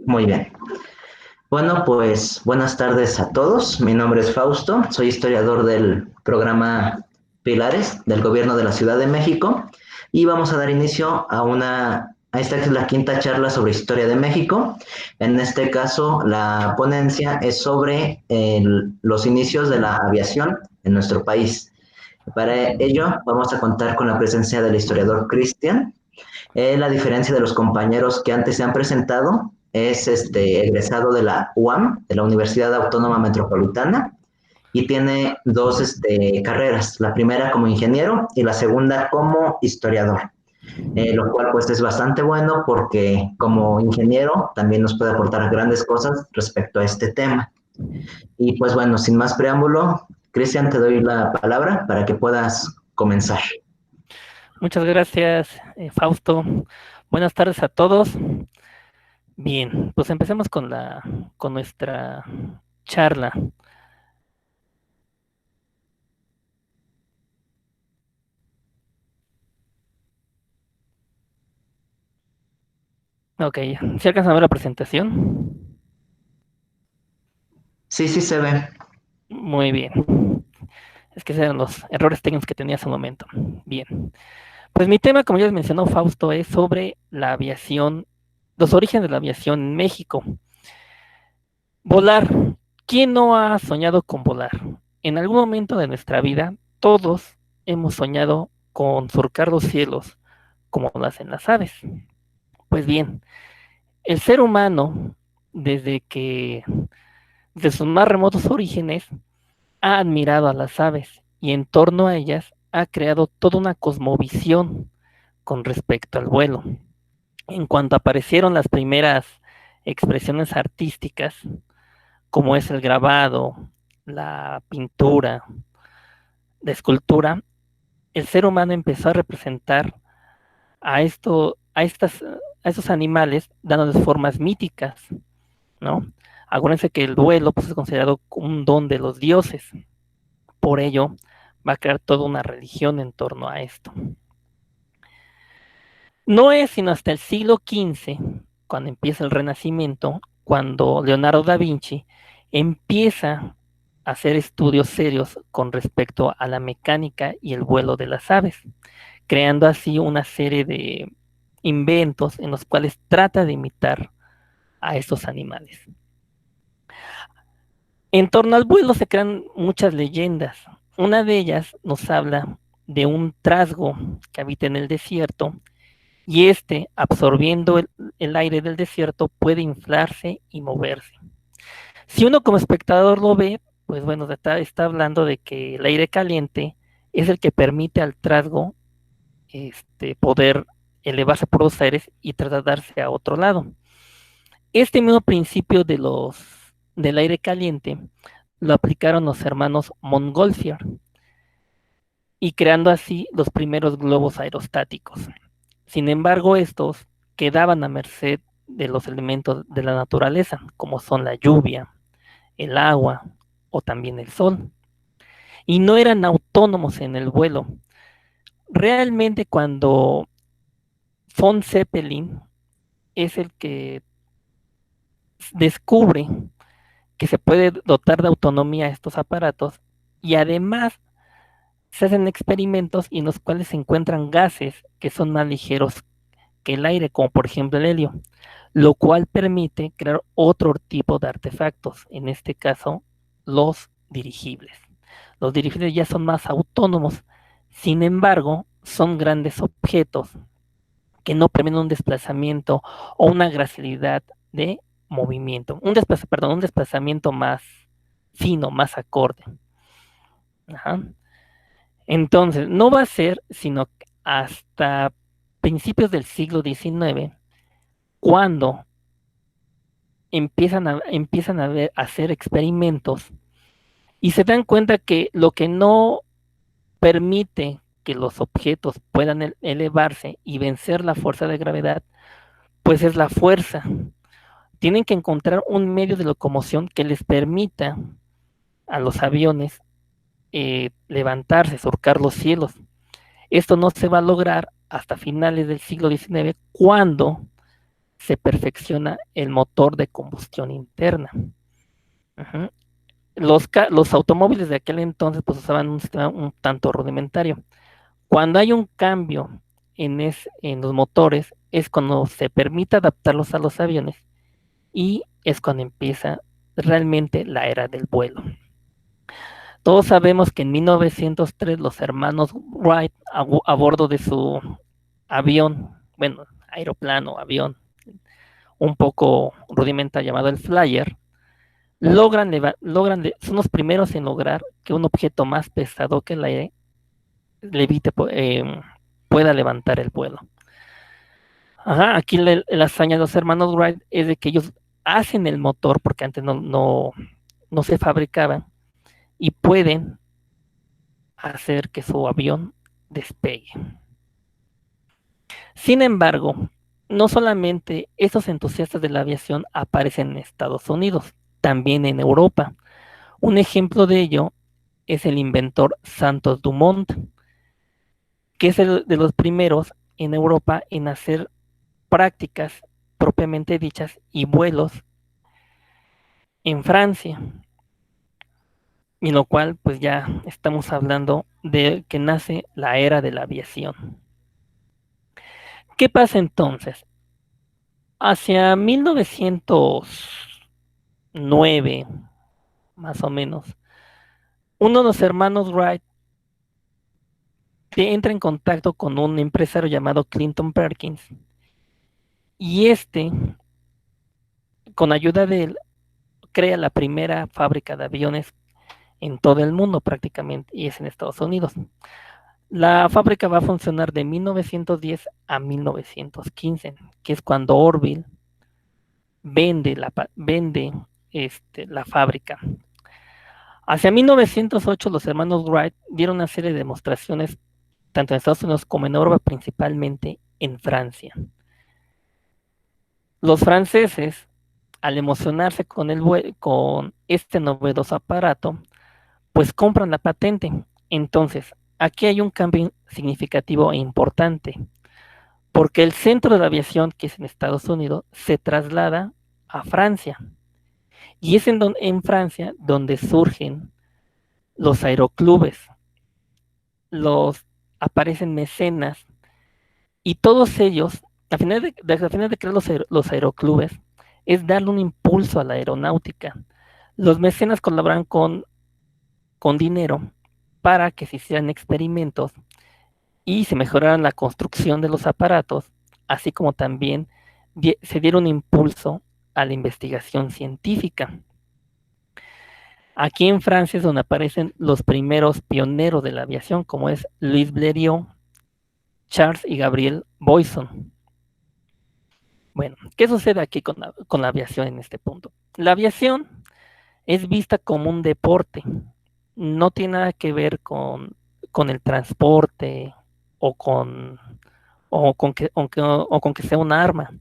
Muy bien. Bueno, pues buenas tardes a todos. Mi nombre es Fausto, soy historiador del programa Pilares del Gobierno de la Ciudad de México y vamos a dar inicio a esta que es la quinta charla sobre historia de México. En este caso, la ponencia es sobre los inicios de la aviación en nuestro país. Para ello, vamos a contar con la presencia del historiador Cristian. La diferencia de los compañeros que antes se han presentado es egresado de la UAM, de la Universidad Autónoma Metropolitana, y tiene dos carreras, la primera como ingeniero y la segunda como historiador, lo cual pues es bastante bueno porque como ingeniero también nos puede aportar grandes cosas respecto a este tema. Y pues bueno, sin más preámbulo, Cristian, te doy la palabra para que puedas comenzar. Muchas gracias, Fausto. Buenas tardes a todos. Bien, pues empecemos con nuestra charla. Ok, ¿se alcanza a ver la presentación? Sí, sí se ve. Muy bien. Es que esos eran los errores técnicos que tenía hace un momento. Bien. Pues mi tema, como ya les mencionó Fausto, es sobre la aviación, los orígenes de la aviación en México. Volar. ¿Quién no ha soñado con volar? En algún momento de nuestra vida, todos hemos soñado con surcar los cielos, como lo hacen las aves. Pues bien, el ser humano, desde que, de sus más remotos orígenes, ha admirado a las aves y en torno a ellas ha creado toda una cosmovisión con respecto al vuelo. En cuanto aparecieron las primeras expresiones artísticas, como es el grabado, la pintura, la escultura, el ser humano empezó a representar a a estos animales dándoles formas míticas, ¿no? Acuérdense que el vuelo pues, es considerado un don de los dioses. Por ello, va a crear toda una religión en torno a esto. No es sino hasta el siglo XV, cuando empieza el Renacimiento, cuando Leonardo da Vinci empieza a hacer estudios serios con respecto a la mecánica y el vuelo de las aves, creando así una serie de inventos en los cuales trata de imitar a estos animales. En torno al vuelo se crean muchas leyendas. Una de ellas nos habla de un trasgo que habita en el desierto y este, absorbiendo el aire del desierto, puede inflarse y moverse. Si uno como espectador lo ve, pues bueno, está hablando de que el aire caliente es el que permite al trasgo poder elevarse por los aires y trasladarse a otro lado. Este mismo principio del aire caliente lo aplicaron los hermanos Montgolfier y creando así los primeros globos aerostáticos. Sin embargo, estos quedaban a merced de los elementos de la naturaleza, como son la lluvia, el agua o también el sol, y no eran autónomos en el vuelo. Realmente cuando von Zeppelin es el que descubre que se puede dotar de autonomía a estos aparatos y además se hacen experimentos en los cuales se encuentran gases que son más ligeros que el aire, como por ejemplo el helio, lo cual permite crear otro tipo de artefactos, en este caso los dirigibles. Los dirigibles ya son más autónomos, sin embargo, son grandes objetos que no permiten un desplazamiento o una gracilidad de movimiento, un desplazamiento más fino, más acorde. Ajá. Entonces, no va a ser sino hasta principios del siglo XIX cuando a hacer experimentos y se dan cuenta que lo que no permite que los objetos puedan elevarse y vencer la fuerza de gravedad, pues es la fuerza. Tienen que encontrar un medio de locomoción que les permita a los aviones levantarse, surcar los cielos. Esto no se va a lograr hasta finales del siglo XIX, cuando se perfecciona el motor de combustión interna. Uh-huh. Los automóviles de aquel entonces pues usaban un sistema un tanto rudimentario. Cuando hay un cambio en los motores es cuando se permite adaptarlos a los aviones y es cuando empieza realmente la era del vuelo. Todos sabemos que en 1903 los hermanos Wright a bordo de su avión, bueno, aeroplano, avión, un poco rudimentario llamado el Flyer, son los primeros en lograr que un objeto más pesado que el aire levite, pueda levantar el vuelo. Ajá, aquí la hazaña de los hermanos Wright es de que ellos hacen el motor, porque antes no se fabricaban, y pueden hacer que su avión despegue. Sin embargo, no solamente estos entusiastas de la aviación aparecen en Estados Unidos, también en Europa. Un ejemplo de ello es el inventor Santos Dumont, que es el de los primeros en Europa en hacer prácticas propiamente dichas y vuelos en Francia, y lo cual pues ya estamos hablando de que nace la era de la aviación. ¿Qué pasa entonces? Hacia 1909, más o menos, uno de los hermanos Wright entra en contacto con un empresario llamado Clinton Perkins y con ayuda de él, crea la primera fábrica de aviones en todo el mundo prácticamente, y es en Estados Unidos. La fábrica va a funcionar de 1910 a 1915, que es cuando Orville vende la fábrica. Hacia 1908 los hermanos Wright dieron una serie de demostraciones tanto en Estados Unidos como en Europa, principalmente en Francia. Los franceses, al emocionarse con este novedoso aparato, pues compran la patente. Entonces, aquí hay un cambio significativo e importante, porque el centro de la aviación, que es en Estados Unidos, se traslada a Francia. Y es en Francia donde surgen los aeroclubes, aparecen mecenas, y todos ellos, a final de crear los aeroclubes, es darle un impulso a la aeronáutica. Los mecenas colaboran con dinero para que se hicieran experimentos y se mejoraran la construcción de los aparatos, así como también se diera un impulso a la investigación científica. Aquí en Francia es donde aparecen los primeros pioneros de la aviación, como es Louis Blériot, Charles y Gabriel Boisson. Bueno, ¿qué sucede aquí con la aviación en este punto? La aviación es vista como un deporte, no tiene nada que ver con el transporte o con que sea un arma,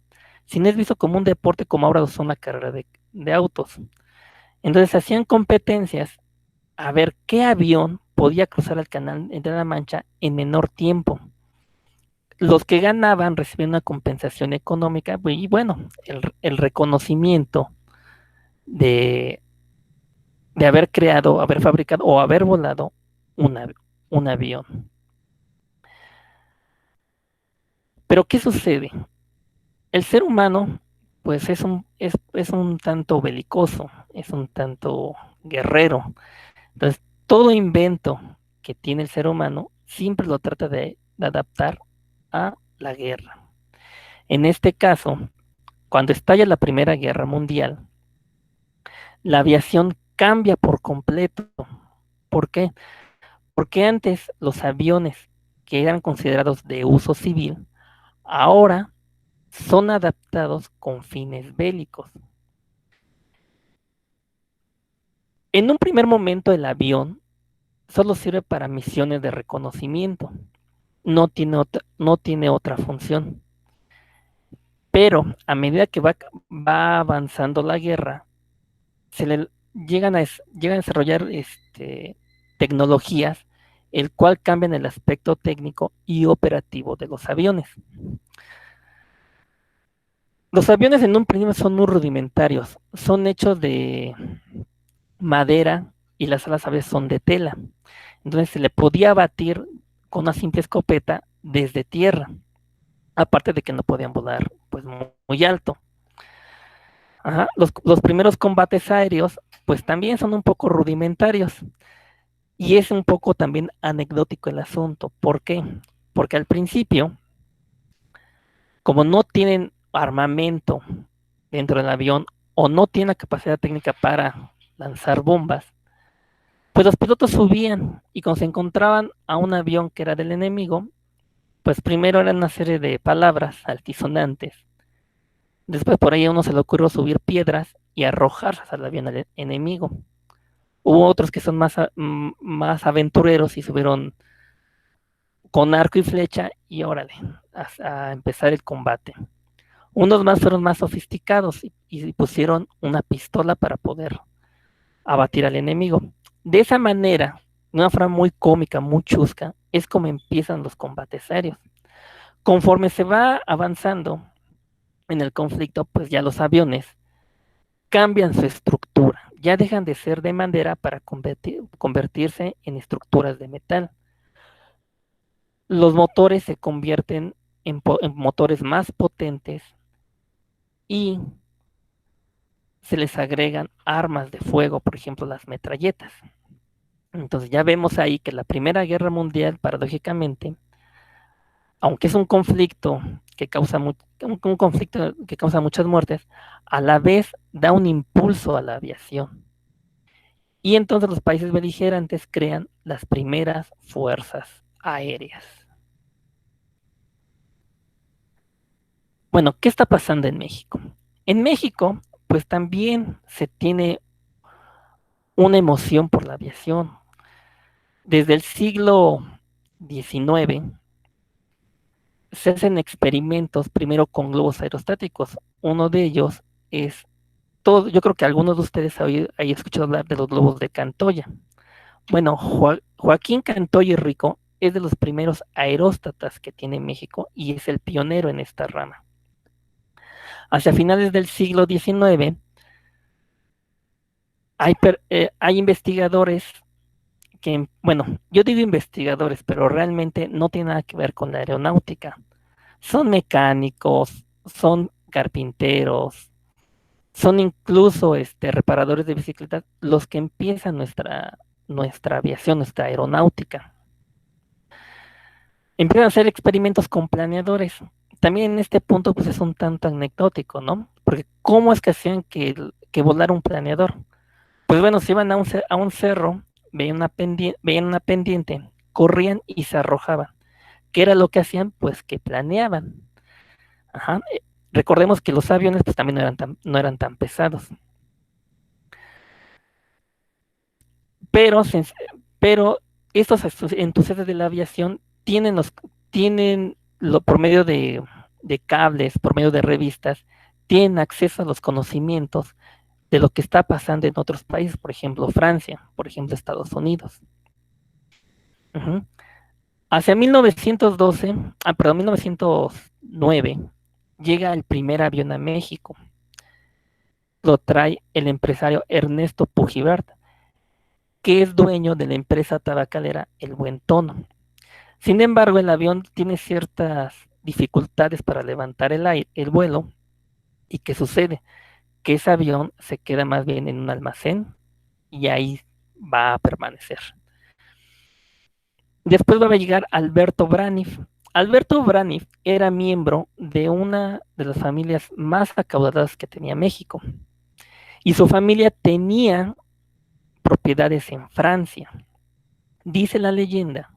sino es visto como un deporte como ahora son la carrera de autos. Entonces hacían competencias a ver qué avión podía cruzar el canal de la Mancha en menor tiempo. Los que ganaban recibían una compensación económica y bueno, el reconocimiento de, de haber creado, haber fabricado o haber volado un avión. Pero ¿qué sucede? El ser humano pues es un tanto belicoso, es un tanto guerrero. Entonces, todo invento que tiene el ser humano siempre lo trata de adaptar a la guerra. En este caso, cuando estalla la Primera Guerra Mundial, la aviación cambia por completo. ¿Por qué? Porque antes los aviones que eran considerados de uso civil, ahora son adaptados con fines bélicos. En un primer momento el avión solo sirve para misiones de reconocimiento, no tiene otra función. Pero a medida que va avanzando la guerra, llegan a desarrollar tecnologías, el cual cambian el aspecto técnico y operativo de los aviones. Los aviones en un principio son muy rudimentarios, son hechos de madera y las alas a veces son de tela. Entonces se le podía abatir con una simple escopeta desde tierra, aparte de que no podían volar pues muy alto. Ajá. Los primeros combates aéreos pues también son un poco rudimentarios y es un poco también anecdótico el asunto. ¿Por qué? Porque al principio, como no tienen armamento dentro del avión o no tienen la capacidad técnica para lanzar bombas, pues los pilotos subían y cuando se encontraban a un avión que era del enemigo, pues primero eran una serie de palabras altisonantes. Después por ahí a uno se le ocurrió subir piedras y arrojarlas al avión enemigo. Hubo otros que son más aventureros y subieron con arco y flecha y órale, a empezar el combate. Unos más fueron más sofisticados y pusieron una pistola para poder abatir al enemigo. De esa manera, de una forma muy cómica, muy chusca, es como empiezan los combates aéreos. Conforme se va avanzando en el conflicto, pues ya los aviones cambian su estructura, ya dejan de ser de madera para convertirse en estructuras de metal. Los motores se convierten en motores más potentes y se les agregan armas de fuego, por ejemplo, las metralletas. Entonces ya vemos ahí que la Primera Guerra Mundial, paradójicamente, aunque es un conflicto que causa un conflicto que causa muchas muertes, a la vez da un impulso a la aviación. Y entonces los países beligerantes crean las primeras fuerzas aéreas. Bueno, ¿qué está pasando en México? En México, pues también se tiene una emoción por la aviación. Desde el siglo XIX se hacen experimentos primero con globos aerostáticos. Uno de ellos es todo, yo creo que algunos de ustedes hayan escuchado hablar de los globos de Cantoya. Bueno, Joaquín Cantoya y Rico es de los primeros aeróstatas que tiene México y es el pionero en esta rama. Hacia finales del siglo XIX hay investigadores que, bueno, yo digo investigadores, pero realmente no tiene nada que ver con la aeronáutica. Son mecánicos, son carpinteros, son incluso reparadores de bicicletas los que empiezan nuestra aviación, nuestra aeronáutica. Empiezan a hacer experimentos con planeadores. También en este punto pues es un tanto anecdótico, ¿no? Porque ¿cómo es que hacían que volara un planeador? Pues bueno, se iban a un cerro, veían una pendiente, corrían y se arrojaban. ¿Qué era lo que hacían? Pues que planeaban. Ajá. Recordemos que los aviones pues también no eran tan pesados. Pero, pero estos entusiastas de la aviación tienen por medio de cables, por medio de revistas, tienen acceso a los conocimientos de lo que está pasando en otros países, por ejemplo Francia, por ejemplo Estados Unidos. Uh-huh. Hacia 1912, perdón, 1909, llega el primer avión a México. Lo trae el empresario Ernesto Pujibert, que es dueño de la empresa tabacalera El Buen Tono. Sin embargo, el avión tiene ciertas dificultades para levantar el vuelo. ¿Y qué sucede? Que ese avión se queda más bien en un almacén y ahí va a permanecer. Después va a llegar Alberto Braniff. Alberto Braniff era miembro de una de las familias más acaudaladas que tenía México. Y su familia tenía propiedades en Francia. Dice la leyenda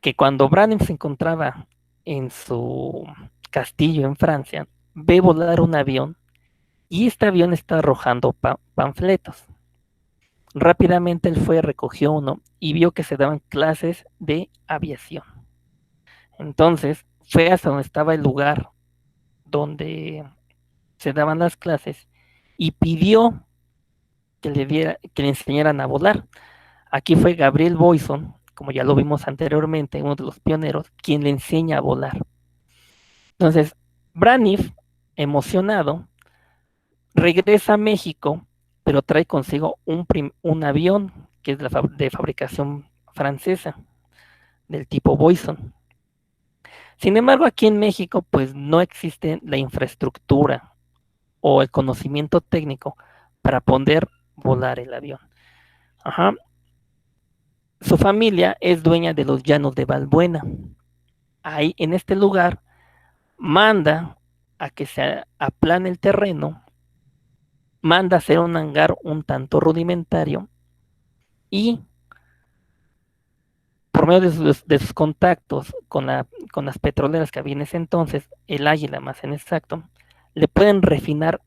que cuando Braniff se encontraba en su castillo en Francia, ve volar un avión y este avión está arrojando panfletos. Rápidamente él fue, recogió uno y vio que se daban clases de aviación. Entonces fue hasta donde estaba el lugar donde se daban las clases y pidió que le enseñaran a volar. Aquí fue Gabriel Boyson, como ya lo vimos anteriormente, uno de los pioneros, quien le enseña a volar. Entonces, Braniff emocionado, regresa a México, pero trae consigo un avión que es de fabricación francesa, del tipo Boison. Sin embargo, aquí en México, pues no existe la infraestructura o el conocimiento técnico para poder volar el avión. Ajá. Su familia es dueña de los llanos de Balbuena. Ahí, en este lugar, manda a que se aplane el terreno, manda a hacer un hangar un tanto rudimentario y por medio de sus contactos con las petroleras que había en ese entonces, el Águila más en exacto, le pueden refinar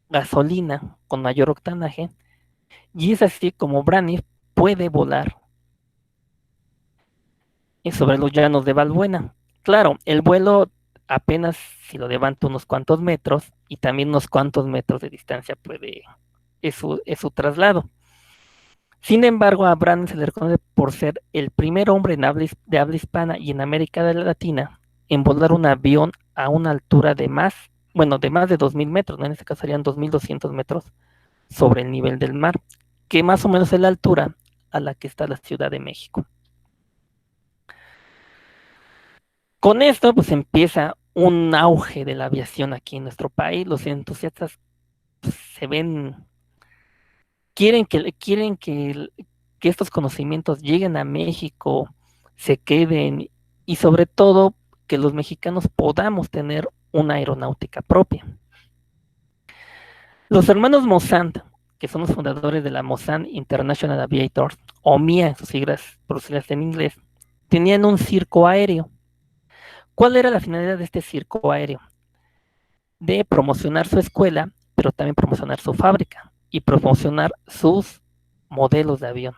gasolina con mayor octanaje y es así como Braniff puede volar sobre los llanos de Balbuena. Claro, el vuelo apenas si lo levanta unos cuantos metros y también unos cuantos metros de distancia es su traslado. Sin embargo, a Brand se le reconoce por ser el primer hombre de habla hispana y en América Latina en volar un avión a una altura de más, bueno, de más de 2000 metros, ¿no? En este caso serían 2200 metros sobre el nivel del mar, que más o menos es la altura a la que está la Ciudad de México. Con esto, pues empieza un auge de la aviación aquí en nuestro país. Los entusiastas pues, se ven, que estos conocimientos lleguen a México, se queden y sobre todo que los mexicanos podamos tener una aeronáutica propia. Los hermanos Mossad, que son los fundadores de la Mossad International Aviators, o MIA, sus siglas por siglas en inglés, tenían un circo aéreo. ¿Cuál era la finalidad de este circo aéreo? De promocionar su escuela, pero también promocionar su fábrica y promocionar sus modelos de avión.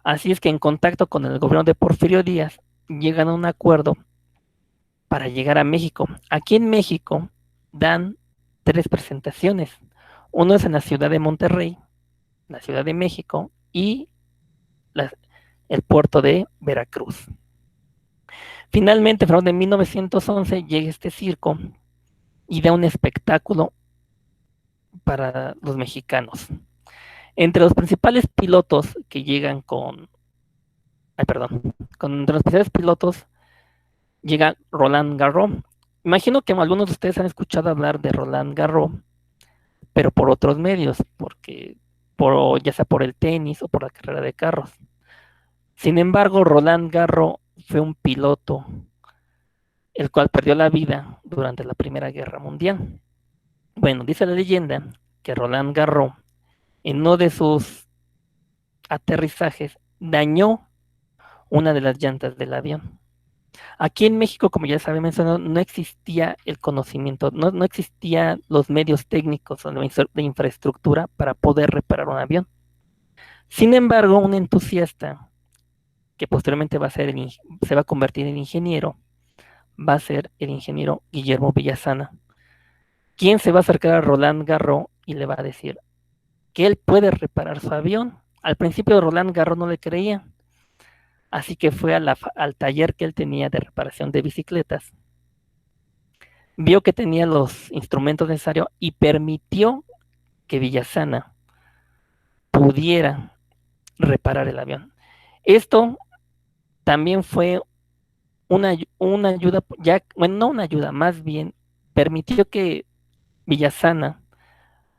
Así es que en contacto con el gobierno de Porfirio Díaz, llegan a un acuerdo para llegar a México. Aquí en México dan 3 presentaciones. Uno es en la ciudad de Monterrey, la Ciudad de México y la, el puerto de Veracruz. Finalmente, en de 1911, llega este circo y da un espectáculo para los mexicanos. Entre los principales pilotos que llegan entre los principales pilotos llega Roland Garros. Imagino que algunos de ustedes han escuchado hablar de Roland Garros, pero por otros medios, ya sea por el tenis o por la carrera de carros. Sin embargo, Roland Garros fue un piloto el cual perdió la vida durante la Primera Guerra Mundial. Bueno, dice la leyenda que Roland Garros, en uno de sus aterrizajes, dañó una de las llantas del avión. Aquí en México, como ya se había mencionado, no existía el conocimiento, no existían los medios técnicos o de infraestructura para poder reparar un avión. Sin embargo, un entusiasta que posteriormente se va a convertir en ingeniero, va a ser el ingeniero Guillermo Villasana, quien se va a acercar a Roland Garros y le va a decir que él puede reparar su avión. Al principio Roland Garros no le creía, así que fue al taller que él tenía de reparación de bicicletas, vio que tenía los instrumentos necesarios y permitió que Villasana pudiera reparar el avión. Esto también fue una ayuda, bueno, no una ayuda, más bien permitió que Villasana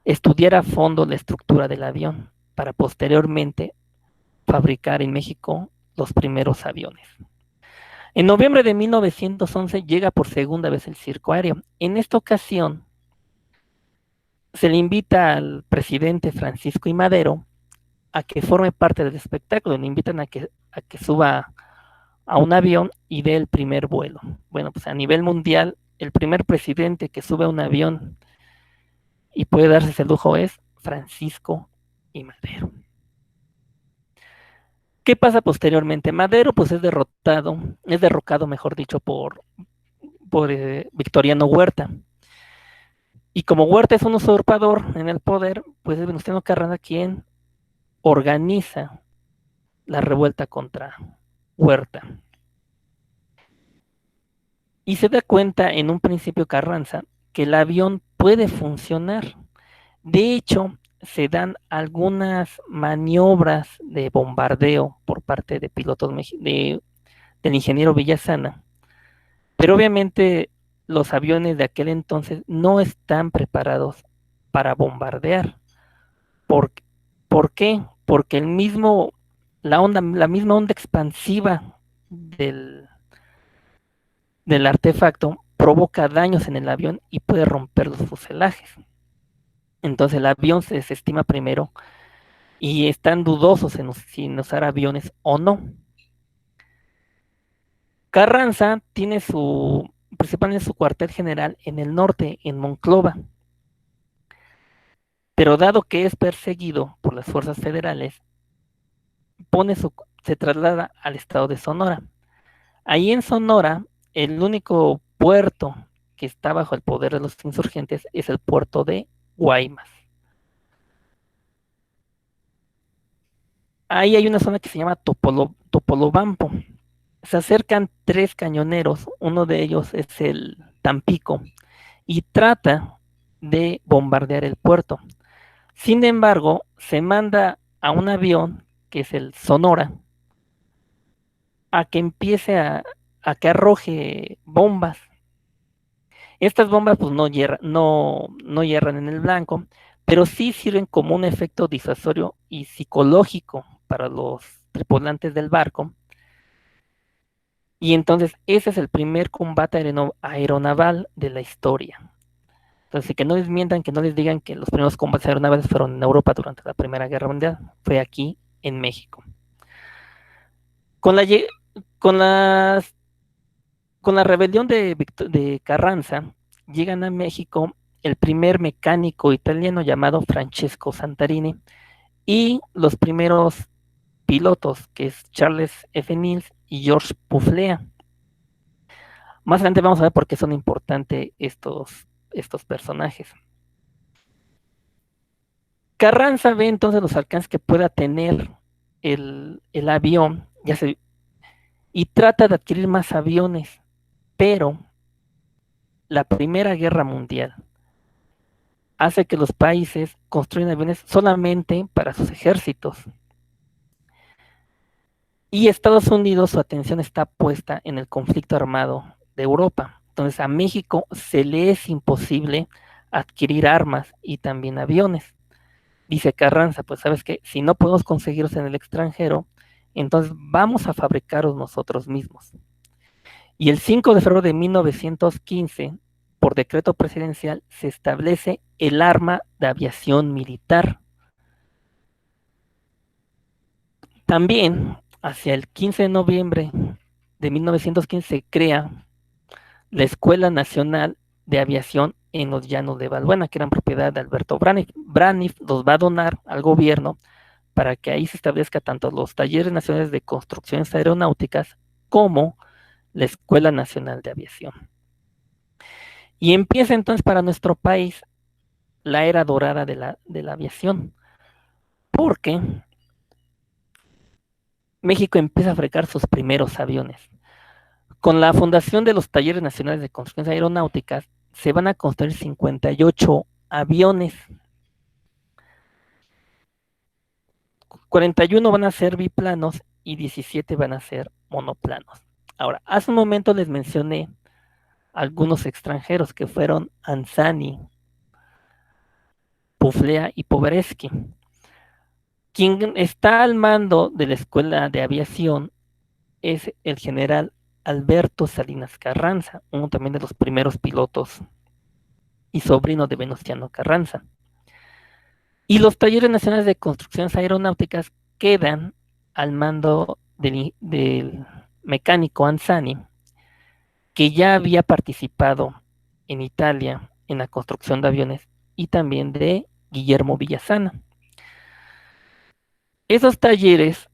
estudiara a fondo la estructura del avión para posteriormente fabricar en México los primeros aviones. En noviembre de 1911 llega por segunda vez el circo aéreo. En esta ocasión se le invita al presidente Francisco I. Madero a que forme parte del espectáculo, le invitan a que suba a un avión y dé el primer vuelo. Bueno, pues a nivel mundial, el primer presidente que sube a un avión y puede darse ese lujo es Francisco I. Madero. ¿Qué pasa posteriormente? Madero pues es derrocado, mejor dicho, por Victoriano Huerta. Y como Huerta es un usurpador en el poder, pues es Venustiano Carranza quien organiza la revuelta contra Huerta. Y se da cuenta en un principio Carranza que el avión puede funcionar. De hecho, se dan algunas maniobras de bombardeo por parte de pilotos del ingeniero Villasana, pero obviamente los aviones de aquel entonces no están preparados para bombardear. ¿Por, ¿Por qué? Porque la misma onda expansiva del, del artefacto provoca daños en el avión y puede romper los fuselajes. Entonces el avión se desestima primero y están dudosos si en usar aviones o no. Carranza tiene principalmente su cuartel general en el norte, en Monclova, pero dado que es perseguido por las fuerzas federales, se traslada al estado de Sonora. Ahí en Sonora, el único puerto que está bajo el poder de los insurgentes es el puerto de Guaymas. Ahí hay una zona que se llama Topolobampo. Se acercan 3 cañoneros, uno de ellos es el Tampico, y trata de bombardear el puerto. Sin embargo, se manda a un avión, que es el Sonora, a que empiece a que arroje bombas. Estas bombas pues no hierran en el blanco, pero sí sirven como un efecto disuasorio y psicológico para los tripulantes del barco. Y entonces ese es el primer combate aeronaval de la historia. Entonces, que no les mientan, que no les digan que los primeros combates aeronavales fueron en Europa durante la Primera Guerra Mundial, fue aquí en México. Con la, con las, con la rebelión de Carranza, llegan a México el primer mecánico italiano llamado Francesco Santarini y los primeros pilotos, que es Charles F. Mills y George Puflea. Más adelante vamos a ver por qué son importantes estos personajes. Carranza ve entonces los alcances que pueda tener el avión y trata de adquirir más aviones, pero la Primera Guerra Mundial hace que los países construyan aviones solamente para sus ejércitos. Y Estados Unidos, su atención está puesta en el conflicto armado de Europa. Entonces a México se le es imposible adquirir armas y también aviones. Dice Carranza, pues sabes que si no podemos conseguirlos en el extranjero, entonces vamos a fabricarlos nosotros mismos. Y el 5 de febrero de 1915, por decreto presidencial, se establece el arma de aviación militar. También, hacia el 15 de noviembre de 1915, se crea la Escuela Nacional de Aviación en los Llanos de Balbuena, que eran propiedad de Alberto Braniff. Braniff los va a donar al gobierno para que ahí se establezca tanto los talleres nacionales de construcciones aeronáuticas como la Escuela Nacional de Aviación. Y empieza entonces para nuestro país la era dorada de la aviación, porque México empieza a fabricar sus primeros aviones. Con la fundación de los talleres nacionales de construcciones aeronáuticas, se van a construir 58 aviones. 41 van a ser biplanos y 17 van a ser monoplanos. Ahora, hace un momento les mencioné algunos extranjeros que fueron Anzani, Puflea y Povereski. Quien está al mando de la Escuela de Aviación es el general Alberto Salinas Carranza, uno también de los primeros pilotos y sobrino de Venustiano Carranza. Y los talleres nacionales de construcciones aeronáuticas quedan al mando del mecánico Anzani, que ya había participado en Italia en la construcción de aviones, y también de Guillermo Villasana. Esos talleres,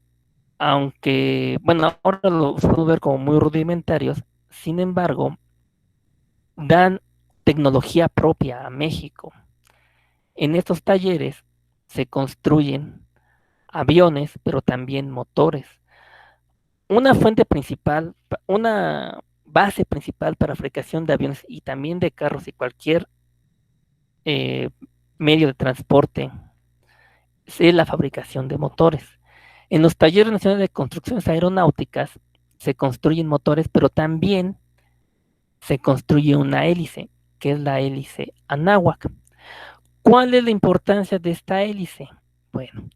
aunque, bueno, ahora los podemos ver como muy rudimentarios, sin embargo, dan tecnología propia a México. En estos talleres se construyen aviones, pero también motores. Una fuente principal, una base principal para fabricación de aviones y también de carros y cualquier eh, medio de transporte es la fabricación de motores. En los talleres nacionales de construcciones aeronáuticas se construyen motores, pero también se construye una hélice, que es la hélice Anáhuac. ¿Cuál es la importancia de esta hélice? Bueno,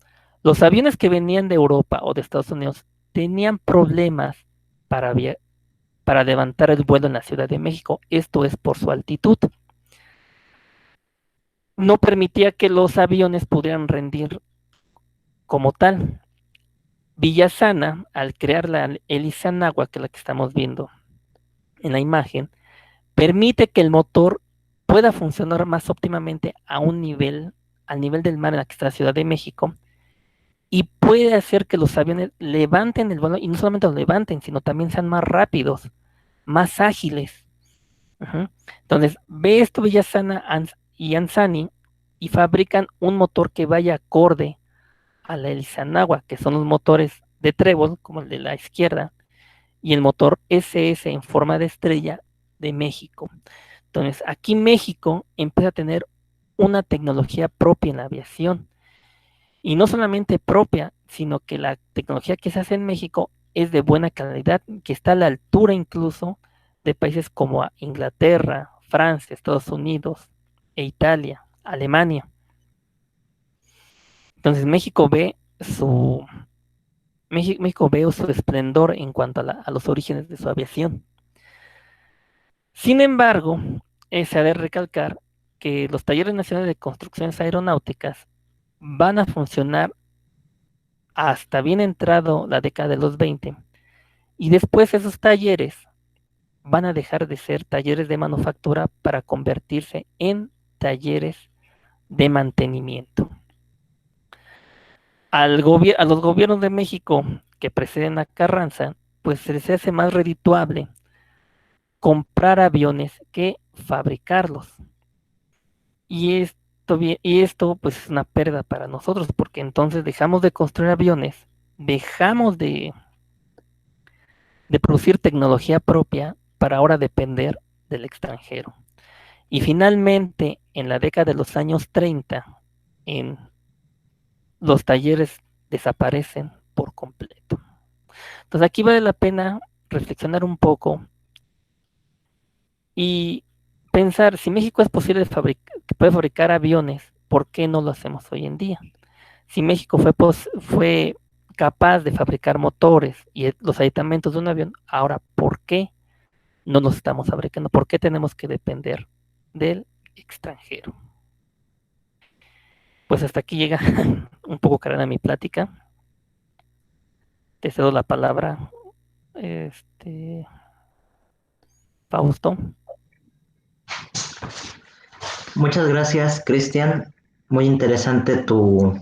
los aviones que venían de Europa o de Estados Unidos tenían problemas para, para levantar el vuelo en la Ciudad de México. Esto es por su altitud. No permitía que los aviones pudieran rendir como tal. Villasana, al crear la hélice Anáhuac, que es la que estamos viendo en la imagen, permite que el motor pueda funcionar más óptimamente a un nivel, al nivel del mar en la que está la Ciudad de México, y puede hacer que los aviones levanten el vuelo, y no solamente lo levanten, sino también sean más rápidos, más ágiles. Ujú. Entonces, ve esto Villasana y Ansani y fabrican un motor que vaya acorde a la hélice Anáhuac, que son los motores de trébol, como el de la izquierda, y el motor SS en forma de estrella de México. Entonces, aquí México empieza a tener una tecnología propia en la aviación. Y no solamente propia, sino que la tecnología que se hace en México es de buena calidad, que está a la altura incluso de países como Inglaterra, Francia, Estados Unidos e Italia, Alemania. Entonces México ve su esplendor en cuanto a los orígenes de su aviación. Sin embargo, se ha de recalcar que los talleres nacionales de construcciones aeronáuticas van a funcionar hasta bien entrado la década de los 20 y después esos talleres van a dejar de ser talleres de manufactura para convertirse en talleres de mantenimiento. A los gobiernos de México que preceden a Carranza, pues se les hace más redituable comprar aviones que fabricarlos. Y esto pues es una pérdida para nosotros, porque entonces dejamos de construir aviones, dejamos de producir tecnología propia para ahora depender del extranjero. Y finalmente, en la década de los años 30, en los talleres desaparecen por completo. Entonces aquí vale la pena reflexionar un poco y pensar, si México es posible que puede fabricar aviones, ¿por qué no lo hacemos hoy en día? Si México fue capaz de fabricar motores y los aditamentos de un avión, ahora, ¿por qué no nos estamos fabricando? ¿Por qué tenemos que depender del extranjero? Pues hasta aquí llega un poco cargada mi plática. Te cedo la palabra, Fausto. Muchas gracias, Cristian. Muy interesante tu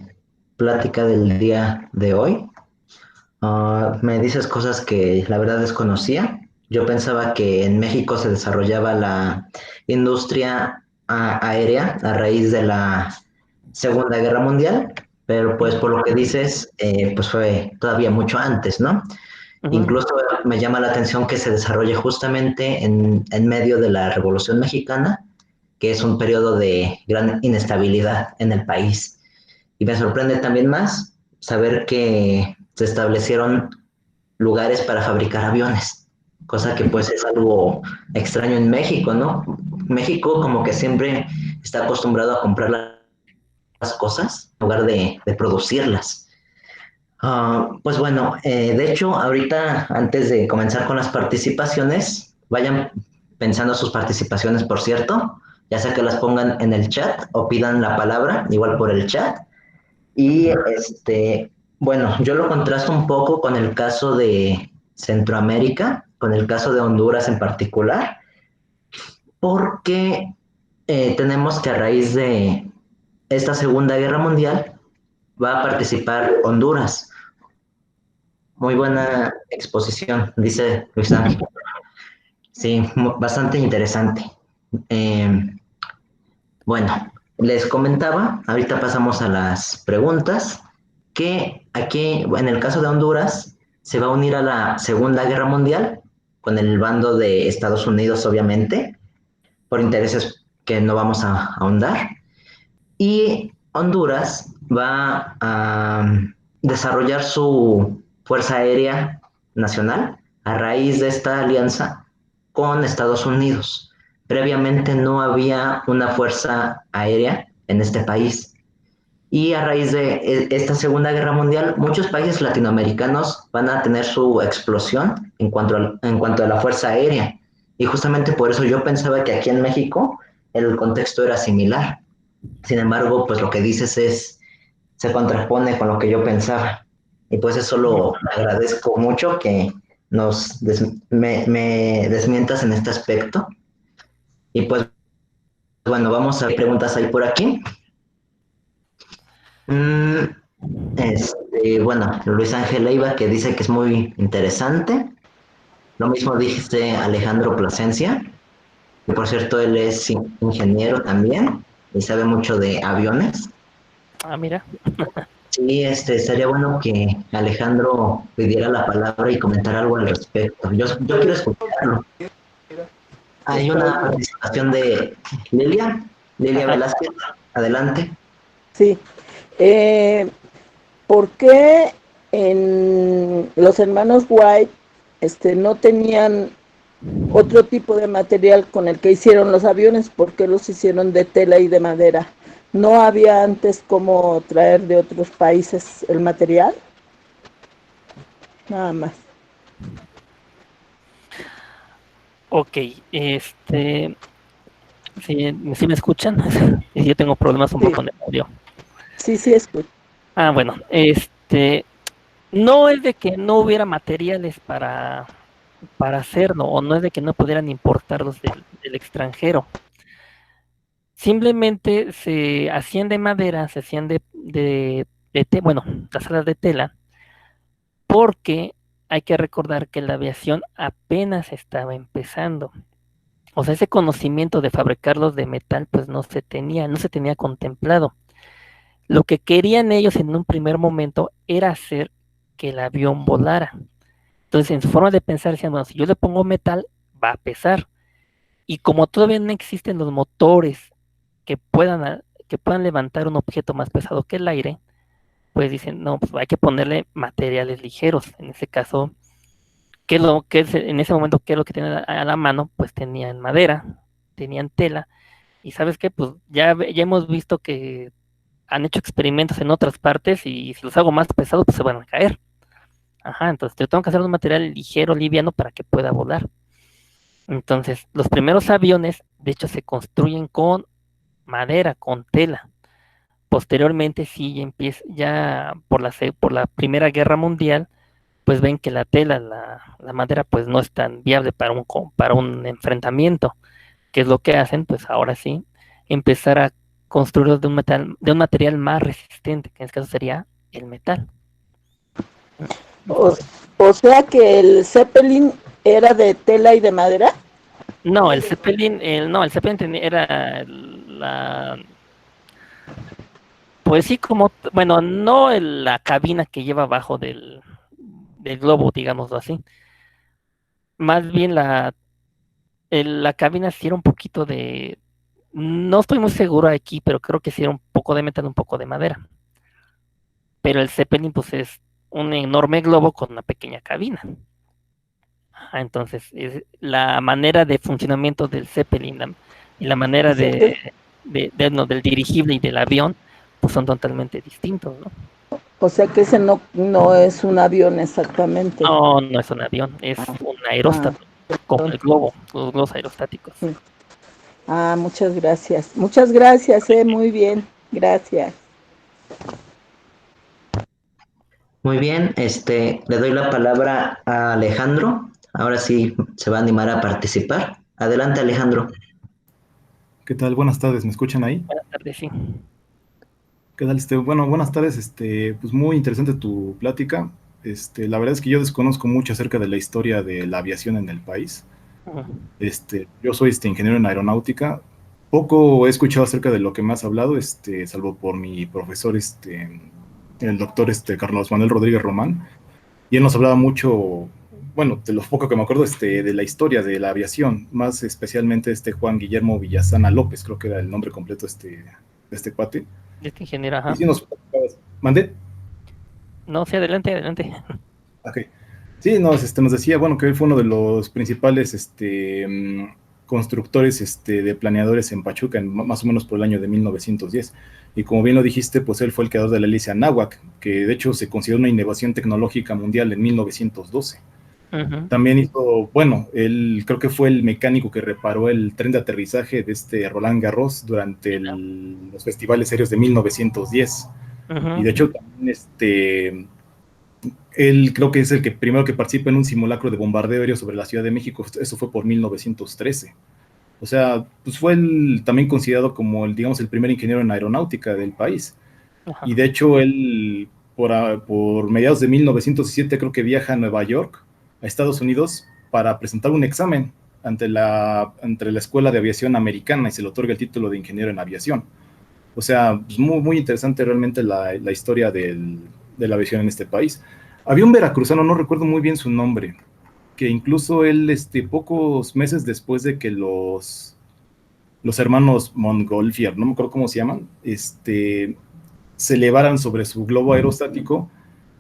plática del día de hoy. Me dices cosas que la verdad desconocía. Yo pensaba que en México se desarrollaba la industria aérea a raíz de la Segunda Guerra Mundial, pero pues por lo que dices, pues fue todavía mucho antes, ¿no? Uh-huh. Incluso me llama la atención que se desarrolle justamente en medio de la Revolución Mexicana, que es un periodo de gran inestabilidad en el país. Y me sorprende también más saber que se establecieron lugares para fabricar aviones, cosa que pues es algo extraño en México, ¿no? México como que siempre está acostumbrado a comprar las cosas en lugar de producirlas. Pues bueno, de hecho, ahorita antes de comenzar con las participaciones, vayan pensando sus participaciones, por cierto, ya sea que las pongan en el chat o pidan la palabra, igual por el chat. Y bueno, yo lo contrasto un poco con el caso de Centroamérica, con el caso de Honduras en particular, porque tenemos que a raíz de esta Segunda Guerra Mundial va a participar Honduras. Muy buena exposición, dice Luis Ángel. Sí, bastante interesante. Eh, bueno, les comentaba, ahorita pasamos a las preguntas, que aquí, en el caso de Honduras, se va a unir a la Segunda Guerra Mundial con el bando de Estados Unidos, obviamente, por intereses que no vamos a ahondar. Y Honduras va a desarrollar su Fuerza Aérea Nacional a raíz de esta alianza con Estados Unidos. Previamente no había una fuerza aérea en este país. Y a raíz de esta Segunda Guerra Mundial, muchos países latinoamericanos van a tener su explosión en cuanto a la fuerza aérea. Y justamente por eso yo pensaba que aquí en México el contexto era similar. Sin embargo, pues lo que dices se contrapone con lo que yo pensaba. Y pues eso lo agradezco mucho que me desmientas en este aspecto. Y pues bueno, vamos a ver preguntas ahí por aquí. Mm, bueno, Luis Ángel Leiva que dice que es muy interesante. Lo mismo dice Alejandro Plasencia, que por cierto él es ingeniero también y sabe mucho de aviones. Ah, mira. Sí, estaría bueno que Alejandro pidiera la palabra y comentara algo al respecto. Yo quiero escucharlo. Hay una participación de Lilia Ajá. Velázquez. Adelante. Sí. ¿Por qué en los hermanos White no tenían otro tipo de material con el que hicieron los aviones? ¿Por qué los hicieron de tela y de madera? ¿No había antes cómo traer de otros países el material? Nada más. Ok, ¿sí me escuchan? Yo tengo problemas un Sí, poco con el audio. sí, sí, escucho. Ah, bueno, no es de que no hubiera materiales para hacerlo, o no es de que no pudieran importarlos del extranjero. Simplemente se hacían de madera, se hacían bueno, las alas de tela, porque hay que recordar que la aviación apenas estaba empezando. O sea, ese conocimiento de fabricarlos de metal, pues no se tenía contemplado. Lo que querían ellos en un primer momento era hacer que el avión volara. Entonces, en su forma de pensar, decían, bueno, si yo le pongo metal, va a pesar. Y como todavía no existen los motores que puedan levantar un objeto más pesado que el aire, pues dicen, no, pues hay que ponerle materiales ligeros. En ese caso, en ese momento, qué es lo que tenían a la mano? Pues tenían madera, tenían tela. Y sabes qué, pues ya hemos visto que han hecho experimentos en otras partes y si los hago más pesados, pues se van a caer. Ajá, entonces yo tengo que hacer un material ligero, liviano para que pueda volar. Entonces, los primeros aviones, de hecho, se construyen con madera, con tela. Posteriormente, sí, ya por la Primera Guerra Mundial, pues ven que la tela, la madera, pues no es tan viable para un enfrentamiento. ¿Qué es lo que hacen? Pues ahora sí, empezar a construirlos de un material más resistente, que en este caso sería el metal. O, o sea que el Zeppelin era de tela y de madera. No, el Zeppelin era pues sí, bueno, no la cabina que lleva abajo del globo, digámoslo así. Más bien la cabina sí era un poquito no estoy muy seguro aquí, pero creo que sí era un poco de metal, un poco de madera. Pero el Zeppelin, pues es un enorme globo con una pequeña cabina. Entonces, la manera de funcionamiento del Zeppelin y la O manera sea que, no, del dirigible y del avión, pues son totalmente distintos, ¿no? o sea que ese no es un avión exactamente. No, no es un avión, es Ah, un ah, aeróstato, como el globo, los globos aerostáticos. sí. Muchas gracias. Muchas gracias, muy bien. Gracias. Muy bien, le doy la palabra a Alejandro. Ahora sí se va a animar a participar. Adelante, Alejandro. ¿Qué tal? Buenas tardes, ¿me escuchan ahí? Buenas tardes, sí. ¿Qué tal? Bueno, buenas tardes, pues muy interesante tu plática. La verdad es que yo desconozco mucho acerca de la historia de la aviación en el país. Ujú. Yo soy ingeniero en aeronáutica. Poco he escuchado acerca de lo que me has hablado, salvo por mi profesor, el doctor Carlos Manuel Rodríguez Román, y él nos hablaba mucho bueno, de lo poco que me acuerdo de la historia de la aviación, más especialmente Juan Guillermo Villasana López, creo que era el nombre completo de este cuate. De este ingeniero, Y ajá. sí nos mandé. No, sí, adelante, adelante. Ok. Sí, nos decía, bueno, que él fue uno de los principales constructores de planeadores en Pachuca, más o menos por el año de 1910. Y como bien lo dijiste, pues él fue el creador de la hélice Anáhuac, que de hecho se considera una innovación tecnológica mundial en 1912. Uh-huh. También hizo, bueno, él creo que fue el mecánico que reparó el tren de aterrizaje de Roland Garros durante los festivales aéreos de 1910. Uh-huh. Y de hecho también él creo que es el que primero que participa en un simulacro de bombardeo aéreo sobre la Ciudad de México. Eso fue por 1913. O sea, pues fue también considerado como digamos, el primer ingeniero en aeronáutica del país. Ajá. Y de hecho él, por mediados de 1907, creo que viaja a Nueva York, a Estados Unidos, para presentar un examen ante la Escuela de Aviación Americana y se le otorga el título de ingeniero en aviación. O sea, pues muy, muy interesante realmente la historia de la aviación en este país. Había un veracruzano, no recuerdo muy bien su nombre, que incluso él, pocos meses después de que los hermanos Montgolfier, no me acuerdo cómo se llaman, se elevaran sobre su globo aerostático,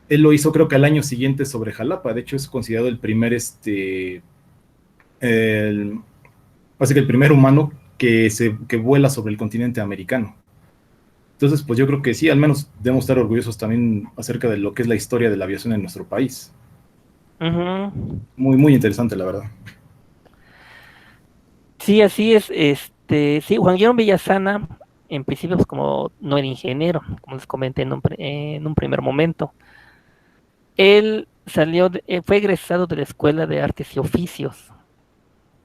él lo hizo creo que al año siguiente sobre Jalapa. De hecho es considerado el primer, así que el primer humano que vuela sobre el continente americano. Entonces, pues yo creo que sí, al menos debemos estar orgullosos también acerca de lo que es la historia de la aviación en nuestro país. Uh-huh. Muy, muy interesante, la verdad. Sí, así es. Sí, Juan Guillermo Villasana, en principio, pues como no era ingeniero, como les comenté en un primer momento, él fue egresado de la Escuela de Artes y Oficios.